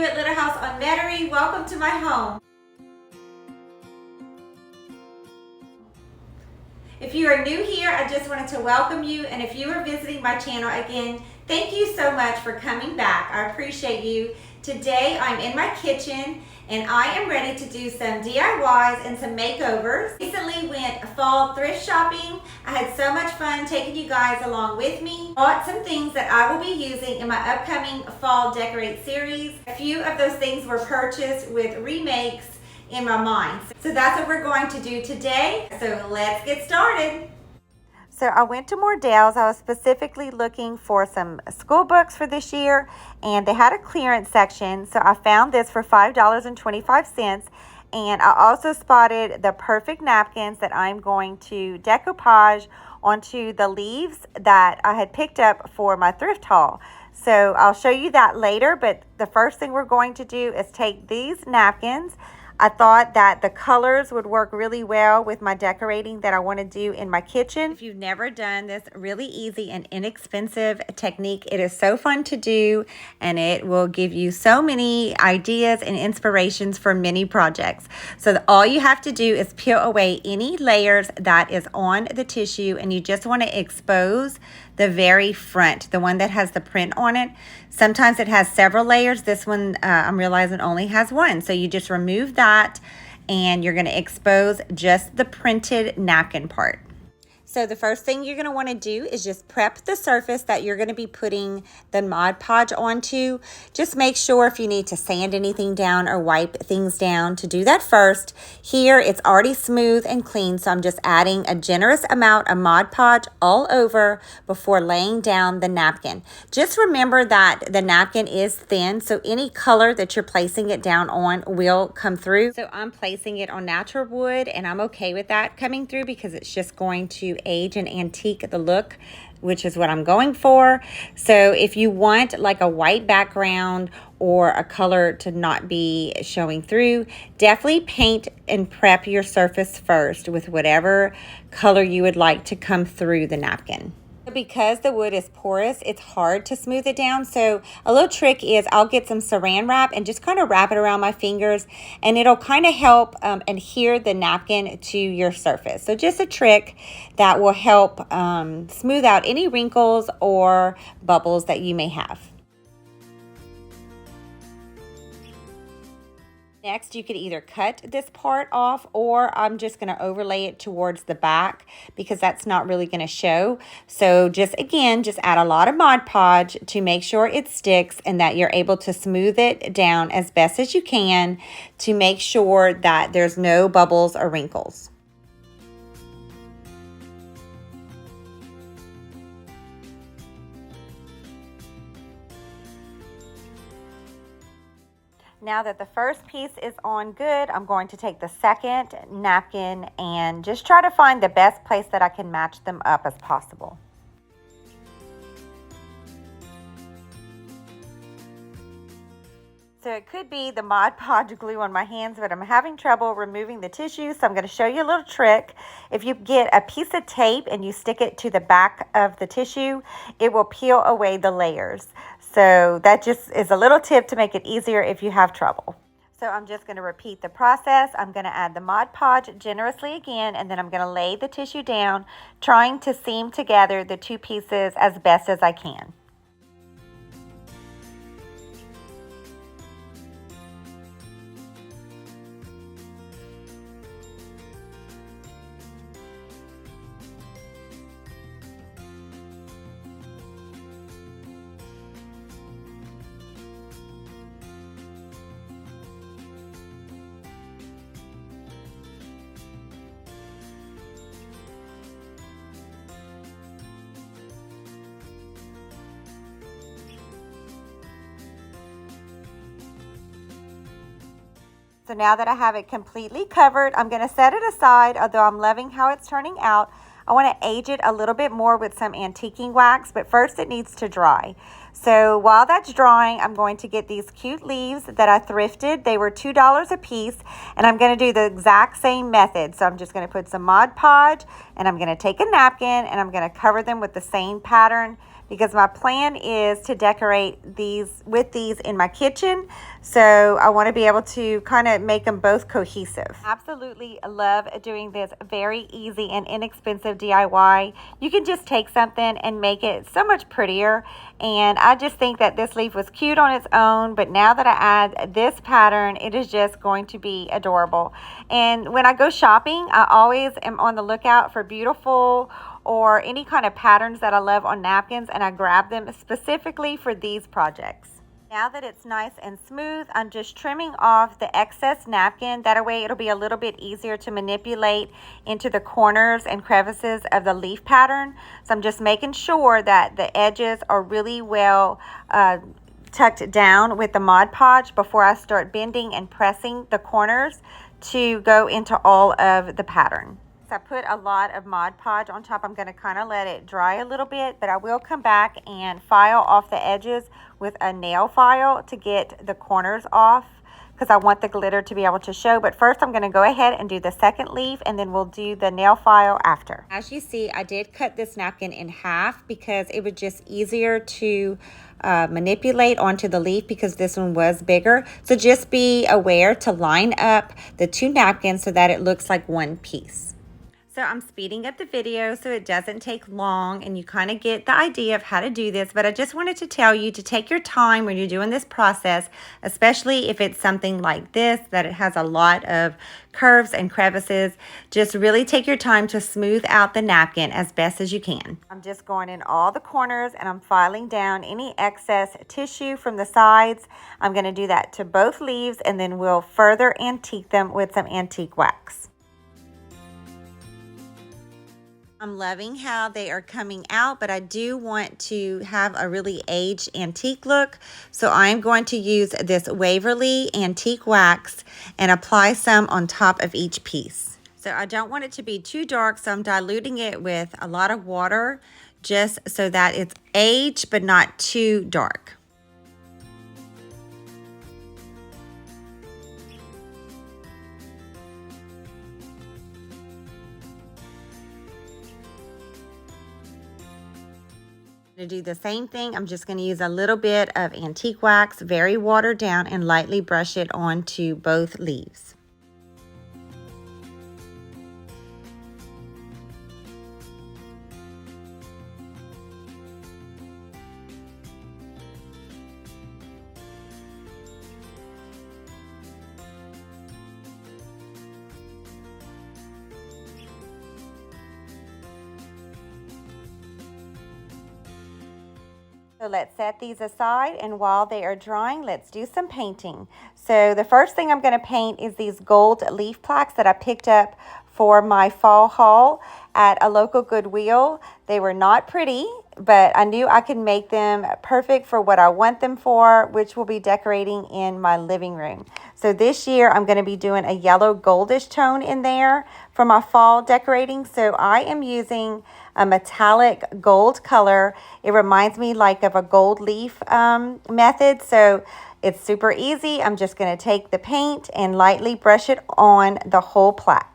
you at Little House on Metairie. Welcome to my home. If you are new here, I just wanted to welcome you, and if you are visiting my channel again, thank you so much for coming back. I appreciate you. Today I'm in my kitchen and I am ready to do some DIYs and some makeovers. Recently went fall thrift shopping. I had so much fun taking you guys along with me. Bought some things that I will be using in my upcoming fall decorate series. A few of those things were purchased with remakes in my mind. So that's what we're going to do today. So let's get started. So I went to Mardel's. I was specifically looking for some school books for this year, and they had a clearance section. So I found this for $5.25, and I also spotted the perfect napkins that I'm going to decoupage onto the leaves that I had picked up for my thrift haul. So I'll show you that later, but the first thing we're going to do is take these napkins. I thought that the colors would work really well with my decorating that I want to do in my kitchen. If you've never done this really easy and inexpensive technique, it is so fun to do, and it will give you so many ideas and inspirations for many projects. So all you have to do is peel away any layers that is on the tissue, and you just want to expose the very front, the one that has the print on it. Sometimes it has several layers. This one, I'm realizing, only has one. So you just remove that and you're going to expose just the printed napkin part. So the first thing you're going to want to do is just prep the surface that you're going to be putting the Mod Podge onto. Just make sure if you need to sand anything down or wipe things down to do that first. Here it's already smooth and clean, so I'm just adding a generous amount of Mod Podge all over before laying down the napkin. Just remember that the napkin is thin, so any color that you're placing it down on will come through. So I'm placing it on natural wood, and I'm okay with that coming through because it's just going to age and antique the look, which is what I'm going for. So if you want like a white background or a color to not be showing through, definitely paint and prep your surface first with whatever color you would like to come through the napkin. Because the wood is porous, it's hard to smooth it down. So a little trick is I'll get some saran wrap and just kind of wrap it around my fingers, and it'll kind of help adhere the napkin to your surface. So just a trick that will help smooth out any wrinkles or bubbles that you may have. Next, you could either cut this part off, or I'm just going to overlay it towards the back because that's not really going to show. So just add a lot of Mod Podge to make sure it sticks and that you're able to smooth it down as best as you can to make sure that there's no bubbles or wrinkles. Now that the first piece is on good, I'm going to take the second napkin and just try to find the best place that I can match them up as possible. So it could be the Mod Podge glue on my hands, but I'm having trouble removing the tissue, so I'm going to show you a little trick. If you get a piece of tape and you stick it to the back of the tissue, it will peel away the layers. So that just is a little tip to make it easier if you have trouble. So I'm just going to repeat the process. I'm going to add the Mod Podge generously again, and then I'm going to lay the tissue down, trying to seam together the two pieces as best as I can. So now that I have it completely covered, I'm going to set it aside. Although I'm loving how it's turning out, I want to age it a little bit more with some antiquing wax, but first it needs to dry. So while that's drying, I'm going to get these cute leaves that I thrifted. They were $2 a piece, and I'm going to do the exact same method. So I'm just going to put some Mod Podge, and I'm going to take a napkin, and I'm going to cover them with the same pattern, because my plan is to decorate these in my kitchen. So I want to be able to kind of make them both cohesive. Absolutely love doing this very easy and inexpensive DIY. You can just take something and make it so much prettier. And I just think that this leaf was cute on its own, but now that I add this pattern, it is just going to be adorable. And when I go shopping, I always am on the lookout for beautiful or any kind of patterns that I love on napkins, and I grab them specifically for these projects. Now that it's nice and smooth, I'm just trimming off the excess napkin. That way it'll be a little bit easier to manipulate into the corners and crevices of the leaf pattern. So I'm just making sure that the edges are really well tucked down with the Mod Podge before I start bending and pressing the corners to go into all of the pattern. I put a lot of Mod Podge on top. I'm going to kind of let it dry a little bit, but I will come back and file off the edges with a nail file to get the corners off, because I want the glitter to be able to show. But first I'm going to go ahead and do the second leaf, and then we'll do the nail file after. As you see, I did cut this napkin in half because it was just easier to manipulate onto the leaf because this one was bigger. So just be aware to line up the two napkins so that it looks like one piece. So I'm speeding up the video so it doesn't take long and you kind of get the idea of how to do this. But I just wanted to tell you to take your time when you're doing this process, especially if it's something like this, that it has a lot of curves and crevices. Just really take your time to smooth out the napkin as best as you can. I'm just going in all the corners and I'm filing down any excess tissue from the sides. I'm going to do that to both leaves, and then we'll further antique them with some antique wax. I'm loving how they are coming out, but I do want to have a really aged antique look. So I'm going to use this Waverly antique wax and apply some on top of each piece. So I don't want it to be too dark, so I'm diluting it with a lot of water just so that it's aged but not too dark. To do the same thing, I'm just going to use a little bit of antique wax, very watered down, and lightly brush it onto both leaves. So let's set these aside, and while they are drying, let's do some painting. So the first thing I'm going to paint is these gold leaf plaques that I picked up for my fall haul at a local Goodwill. They were not pretty, but I knew I could make them perfect for what I want them for, which will be decorating in my living room. So this year I'm going to be doing a yellow goldish tone in there for my fall decorating. So I am using a metallic gold color. It reminds me like of a gold leaf method. So it's super easy. I'm just going to take the paint and lightly brush it on the whole plaque.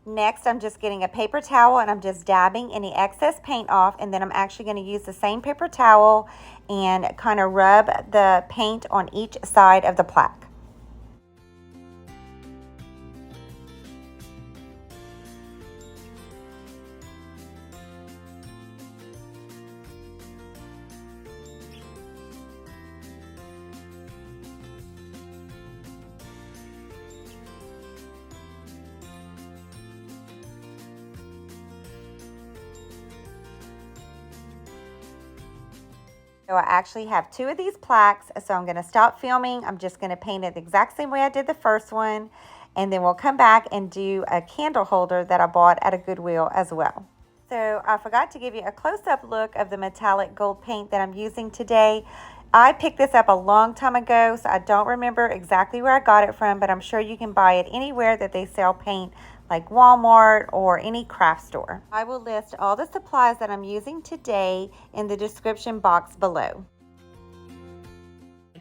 Next, I'm just getting a paper towel and I'm just dabbing any excess paint off, and then I'm actually going to use the same paper towel and kind of rub the paint on each side of the plaque. So I actually have 2 of these plaques, so I'm going to stop filming. I'm just going to paint it the exact same way I did the first one, and then we'll come back and do a candle holder that I bought at a Goodwill as well. So I forgot to give you a close-up look of the metallic gold paint that I'm using today. I picked this up a long time ago, so I don't remember exactly where I got it from, but I'm sure you can buy it anywhere that they sell paint, like Walmart or any craft store. I will list all the supplies that I'm using today in the description box below.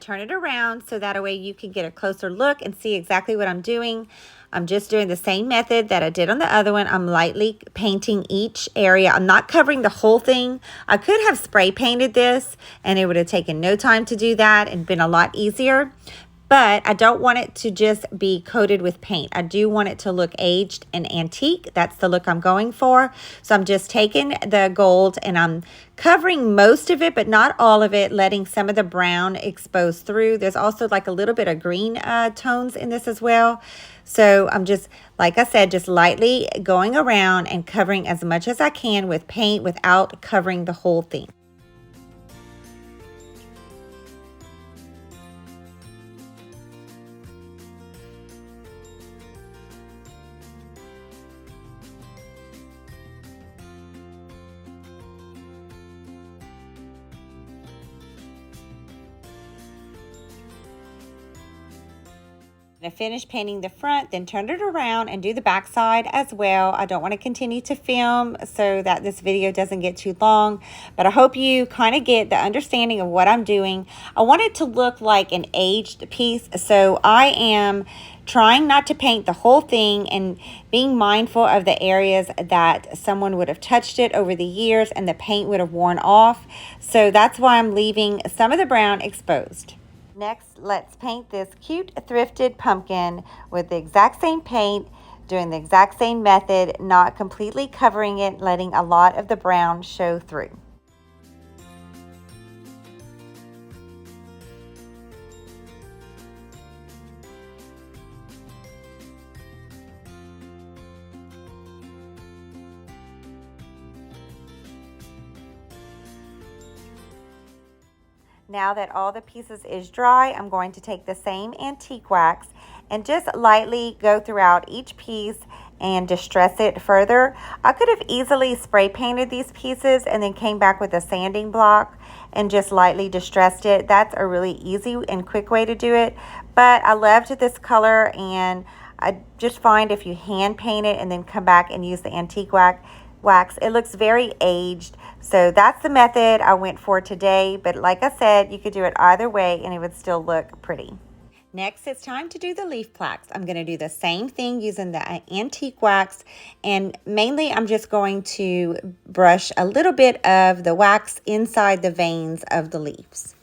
Turn it around so that way you can get a closer look and see exactly what I'm doing. I'm just doing the same method that I did on the other one. I'm lightly painting each area. I'm not covering the whole thing. I could have spray painted this and it would have taken no time to do that and been a lot easier. But I don't want it to just be coated with paint. I do want it to look aged and antique. That's the look I'm going for. So I'm just taking the gold and I'm covering most of it, but not all of it, letting some of the brown expose through. There's also like a little bit of green tones in this as well. So I'm just, like I said, just lightly going around and covering as much as I can with paint without covering the whole thing. I finished painting the front, then turned it around and do the back side as well. I don't want to continue to film so that this video doesn't get too long, but I hope you kind of get the understanding of what I'm doing. I want it to look like an aged piece, so I am trying not to paint the whole thing and being mindful of the areas that someone would have touched it over the years and the paint would have worn off. So that's why I'm leaving some of the brown exposed. Next, let's paint this cute thrifted pumpkin with the exact same paint, doing the exact same method, not completely covering it, letting a lot of the brown show through. Now that all the pieces is dry, I'm going to take the same antique wax and just lightly go throughout each piece and distress it further. I could have easily spray painted these pieces and then came back with a sanding block and just lightly distressed it. That's a really easy and quick way to do it. But I loved this color, and I just find if you hand paint it and then come back and use the antique wax, it looks very aged. So that's the method I went for today, but like I said, you could do it either way and it would still look pretty. Next, it's time to do the leaf plaques. I'm going to do the same thing using the antique wax, and mainly I'm just going to brush a little bit of the wax inside the veins of the leaves.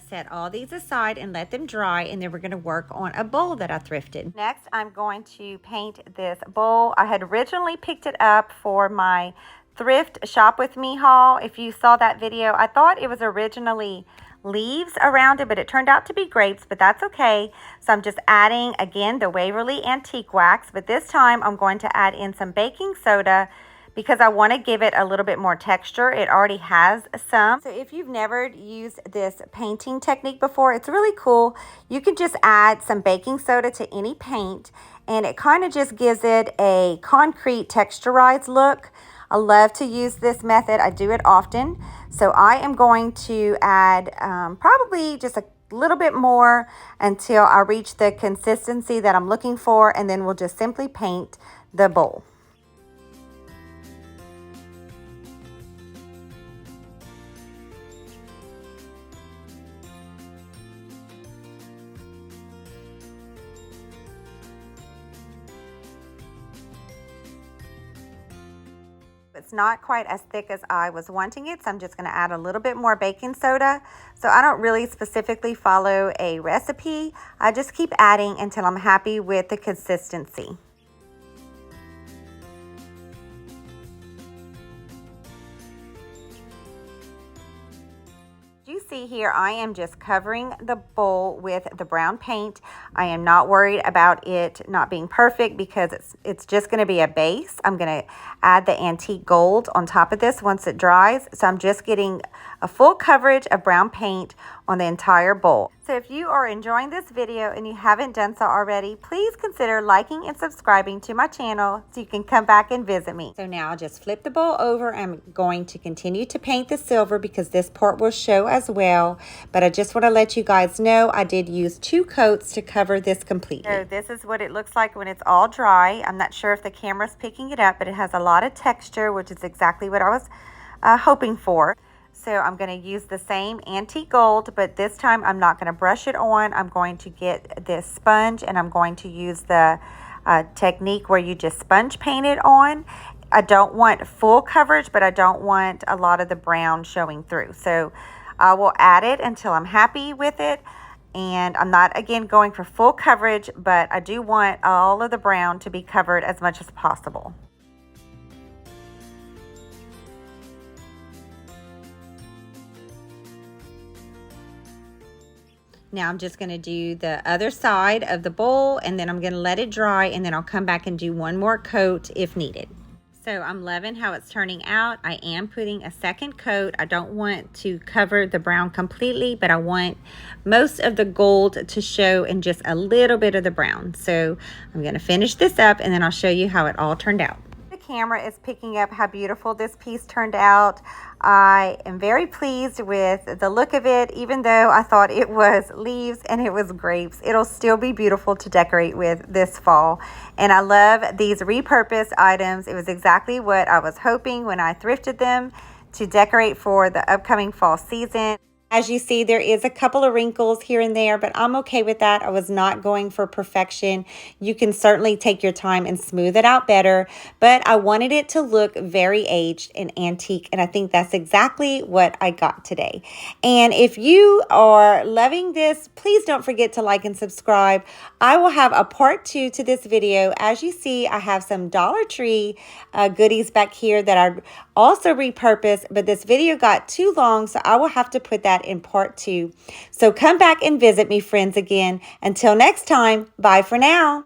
Set all these aside and let them dry, and then we're going to work on a bowl that I thrifted. Next, I'm going to paint this bowl. I had originally picked it up for my thrift shop with me haul. If you saw that video, I thought it was originally leaves around it, but it turned out to be grapes, but that's okay. So I'm just adding again the Waverly antique wax, but this time I'm going to add in some baking soda because I want to give it a little bit more texture. It already has some. So if you've never used this painting technique before, it's really cool. You can just add some baking soda to any paint, and it kind of just gives it a concrete texturized look. I love to use this method. I do it often. So I am going to add probably just a little bit more until I reach the consistency that I'm looking for, and then we'll just simply paint the bowl. It's not quite as thick as I was wanting it, so I'm just going to add a little bit more baking soda. So I don't really specifically follow a recipe. I just keep adding until I'm happy with the consistency. see here, I am just covering the bowl with the brown paint. I am not worried about it not being perfect because it's just going to be a base. I'm going to add the antique gold on top of this once it dries. So I'm just getting a full coverage of brown paint on the entire bowl. So if you are enjoying this video and you haven't done so already, please consider liking and subscribing to my channel so you can come back and visit me. So now I'll just flip the bowl over. I'm going to continue to paint the silver because this part will show as well. But I just want to let you guys know I did use 2 coats to cover this completely. So this is what it looks like when it's all dry. I'm not sure if the camera's picking it up, but it has a lot of texture, which is exactly what I was hoping for. So I'm going to use the same antique gold, but this time I'm not going to brush it on. I'm going to get this sponge and I'm going to use the technique where you just sponge paint it on. I don't want full coverage, but I don't want a lot of the brown showing through. So I will add it until I'm happy with it. And I'm not, again, going for full coverage, but I do want all of the brown to be covered as much as possible. Now I'm just going to do the other side of the bowl and then I'm going to let it dry and then I'll come back and do one more coat if needed. So I'm loving how it's turning out. I am putting a second coat. I don't want to cover the brown completely, but I want most of the gold to show and just a little bit of the brown. So I'm going to finish this up and then I'll show you how it all turned out. The camera is picking up how beautiful this piece turned out. I am very pleased with the look of it, even though I thought it was leaves and it was grapes. It'll still be beautiful to decorate with this fall. And I love these repurposed items. It was exactly what I was hoping when I thrifted them to decorate for the upcoming fall season. As you see, there is a couple of wrinkles here and there, but I'm okay with that. I was not going for perfection. You can certainly take your time and smooth it out better, but I wanted it to look very aged and antique, and I think that's exactly what I got today. And if you are loving this, please don't forget to like and subscribe. I will have a part 2 to this video. As you see, I have some Dollar Tree goodies back here that are also repurposed, but this video got too long, so I will have to put that in part 2. So come back and visit me, friends, again. Until next time, bye for now.